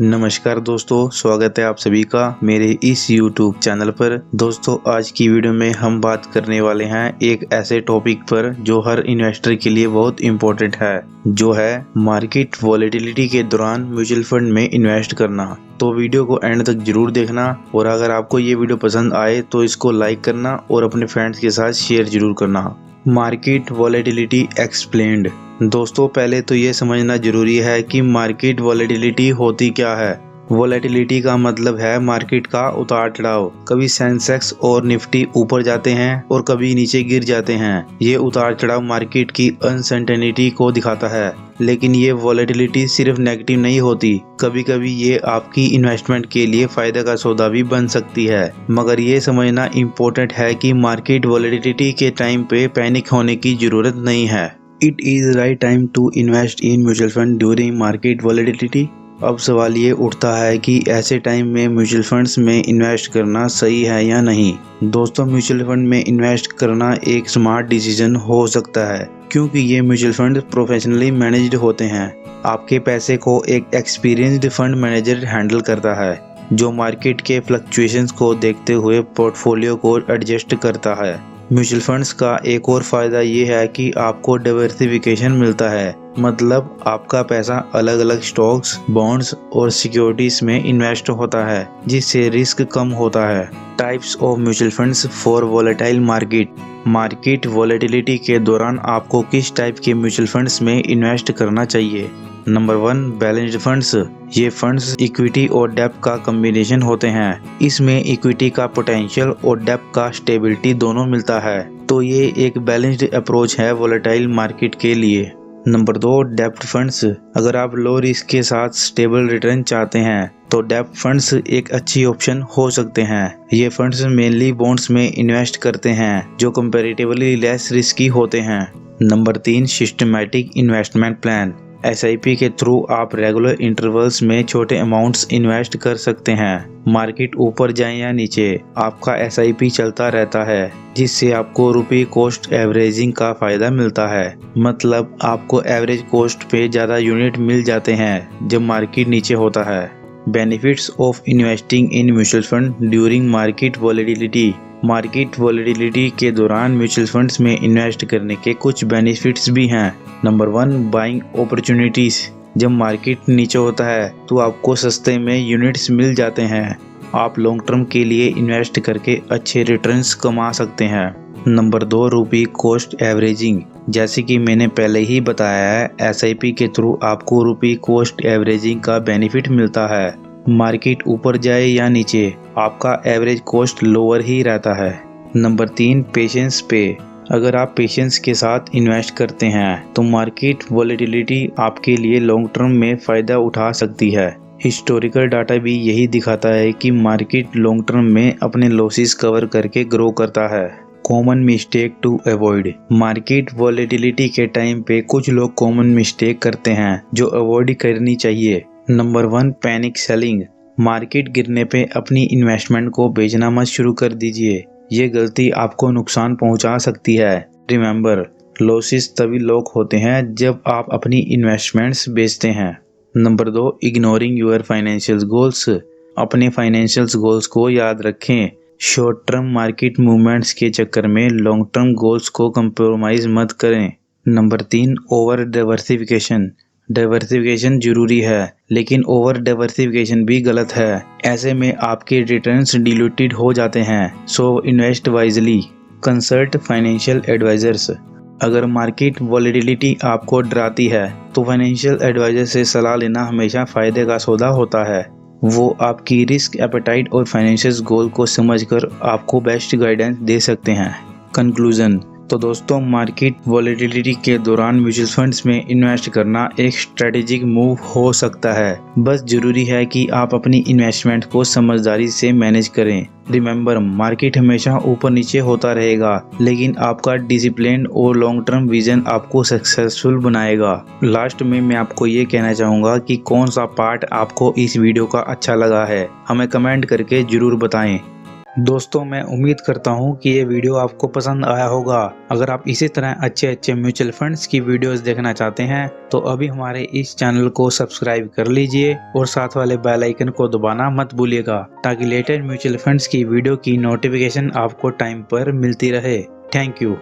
नमस्कार दोस्तों, स्वागत है आप सभी का मेरे इस YouTube चैनल पर। दोस्तों, आज की वीडियो में हम बात करने वाले हैं एक ऐसे टॉपिक पर जो हर इन्वेस्टर के लिए बहुत इम्पोर्टेंट है, जो है मार्केट वॉलेटिलिटी के दौरान म्यूचुअल फंड में इन्वेस्ट करना। तो वीडियो को एंड तक जरूर देखना और अगर आपको ये वीडियो पसंद आए तो इसको लाइक करना और अपने फ्रेंड्स के साथ शेयर जरूर करना। Market volatility explained. दोस्तों, पहले तो ये समझना जरूरी है कि मार्केट वॉलेटिलिटी होती क्या है। वॉलेटिलिटी का मतलब है मार्केट का उतार चढ़ाव। कभी सेंसेक्स और निफ्टी ऊपर जाते हैं और कभी नीचे गिर जाते हैं। ये उतार चढ़ाव मार्केट की अनसर्टेनिटी को दिखाता है, लेकिन ये वॉलेटिलिटी सिर्फ नेगेटिव नहीं होती। कभी कभी ये आपकी इन्वेस्टमेंट के लिए फायदे का सौदा भी बन सकती है। मगर ये समझना इम्पोर्टेंट है कि मार्केट वॉलेटिलिटी के टाइम पे पैनिक होने की जरूरत नहीं है। It is right time to invest in mutual fund during market volatility। अब सवाल ये उठता है कि ऐसे टाइम में म्यूचुअल फंड्स में इन्वेस्ट करना सही है या नहीं। दोस्तों, म्यूचुअल फंड में इन्वेस्ट करना एक स्मार्ट डिसीजन हो सकता है, क्योंकि ये म्यूचुअल फंड प्रोफेशनली मैनेज्ड होते हैं। आपके पैसे को एक एक्सपीरियंस्ड फंड मैनेजर हैंडल करता है, जो मार्केट के फ्लक्चुएशंस को देखते हुए पोर्टफोलियो को एडजस्ट करता है। म्यूचुअल फंड्स का एक और फायदा ये है कि आपको डाइवर्सिफिकेशन मिलता है, मतलब आपका पैसा अलग अलग स्टॉक्स, बॉन्ड्स और सिक्योरिटीज में इन्वेस्ट होता है, जिससे रिस्क कम होता है। Types of mutual funds for volatile market. Market volatility के दौरान आपको किस टाइप के म्यूचुअल फंड्स में इन्वेस्ट करना चाहिए। Number 1, balanced funds. ये फंड्स इक्विटी और डेब्ट का कॉम्बिनेशन होते हैं। इसमें इक्विटी का पोटेंशियल और डेब्ट का स्टेबिलिटी दोनों मिलता है, तो ये एक बैलेंस्ड अप्रोच है वोलेटाइल मार्केट के लिए। नंबर 2, डेब्ट फंड्स। अगर आप लो रिस्क के साथ स्टेबल रिटर्न चाहते हैं तो डेब्ट फंड्स एक अच्छी ऑप्शन हो सकते हैं। ये फंड्स मेनली बॉन्ड्स में इन्वेस्ट करते हैं, जो कंपैरेटिवली लेस रिस्की होते हैं। Number 3, systematic investment plan. SIP के थ्रू आप रेगुलर इंटरवल्स में छोटे अमाउंट्स इन्वेस्ट कर सकते हैं। मार्केट ऊपर जाए या नीचे, आपका SIP चलता रहता है, जिससे आपको रुपये कॉस्ट एवरेजिंग का फायदा मिलता है। मतलब आपको एवरेज कॉस्ट पे ज़्यादा यूनिट मिल जाते हैं जब मार्केट नीचे होता है। Benefits of investing in mutual fund during market volatility. Market volatility के दौरान म्यूचुअल फंड्स में इन्वेस्ट करने के कुछ बेनिफिट्स भी हैं। Number 1, buying opportunities. जब मार्केट नीचे होता है तो आपको सस्ते में यूनिट्स मिल जाते हैं। आप लॉन्ग टर्म के लिए इन्वेस्ट करके अच्छे रिटर्न्स कमा सकते हैं। नंबर 2, रुपये कॉस्ट एवरेजिंग। जैसे कि मैंने पहले ही बताया है, SIP के थ्रू आपको रुपये कॉस्ट एवरेजिंग का बेनिफिट मिलता है। मार्केट ऊपर जाए या नीचे, आपका एवरेज कॉस्ट लोअर ही रहता है। नंबर 3, पेशेंस पे। अगर आप पेशेंस के साथ इन्वेस्ट करते हैं तो मार्केट वॉलेटिलिटी आपके लिए लॉन्ग टर्म में फ़ायदा उठा सकती है। हिस्टोरिकल डाटा भी यही दिखाता है कि मार्केट लॉन्ग टर्म में अपने लॉसेस कवर करके ग्रो करता है। Common mistake to avoid. Market volatility के टाइम पे कुछ लोग कॉमन मिस्टेक करते हैं जो अवॉइड करनी चाहिए। Number 1, panic selling. मार्केट गिरने पे अपनी इन्वेस्टमेंट को बेचना मत शुरू कर दीजिए। ये गलती आपको नुकसान पहुंचा सकती है। रिमेंबर, लॉसेस तभी लॉक होते हैं जब आप अपनी इन्वेस्टमेंट्स बेचते हैं। Number 2, ignoring your financial goals. अपने फाइनेंशियल गोल्स को याद रखें। शॉर्ट टर्म मार्केट मूवमेंट्स के चक्कर में लॉन्ग टर्म गोल्स को कंप्रोमाइज मत करें। Number 3, over diversification. डाइवर्सिफिकेशन जरूरी है, लेकिन ओवर डाइवर्सिफिकेशन भी गलत है। ऐसे में आपके रिटर्न्स डिल्यूटेड हो जाते हैं, so invest wisely. Consult financial advisors. अगर मार्केट वॉलेटिलिटी आपको डराती है तो फाइनेंशियल एडवाइजर से सलाह लेना हमेशा फ़ायदे का सौदा होता है। वो आपकी रिस्क एपेटाइट और फाइनेंशियल गोल को समझकर आपको बेस्ट गाइडेंस दे सकते हैं। कंक्लूजन। तो दोस्तों, मार्केट वॉलेटिलिटी के दौरान म्यूचुअल फंड्स में इन्वेस्ट करना एक स्ट्रेटेजिक मूव हो सकता है। बस जरूरी है कि आप अपनी इन्वेस्टमेंट को समझदारी से मैनेज करें। रिमेंबर, मार्केट हमेशा ऊपर नीचे होता रहेगा, लेकिन आपका डिसिप्लिन और लॉन्ग टर्म विजन आपको सक्सेसफुल बनाएगा। लास्ट में मैं आपको ये कहना चाहूँगा कि कौन सा पार्ट आपको इस वीडियो का अच्छा लगा है, हमें कमेंट करके जरूर बताएं। दोस्तों मैं उम्मीद करता हूं कि ये वीडियो आपको पसंद आया होगा। अगर आप इसी तरह अच्छे म्यूचुअल फंड्स की वीडियोस देखना चाहते हैं तो अभी हमारे इस चैनल को सब्सक्राइब कर लीजिए और साथ वाले बेल आइकन को दबाना मत भूलिएगा, ताकि लेटेस्ट म्यूचुअल फंड्स की वीडियो की नोटिफिकेशन आपको टाइम पर मिलती रहे। Thank you.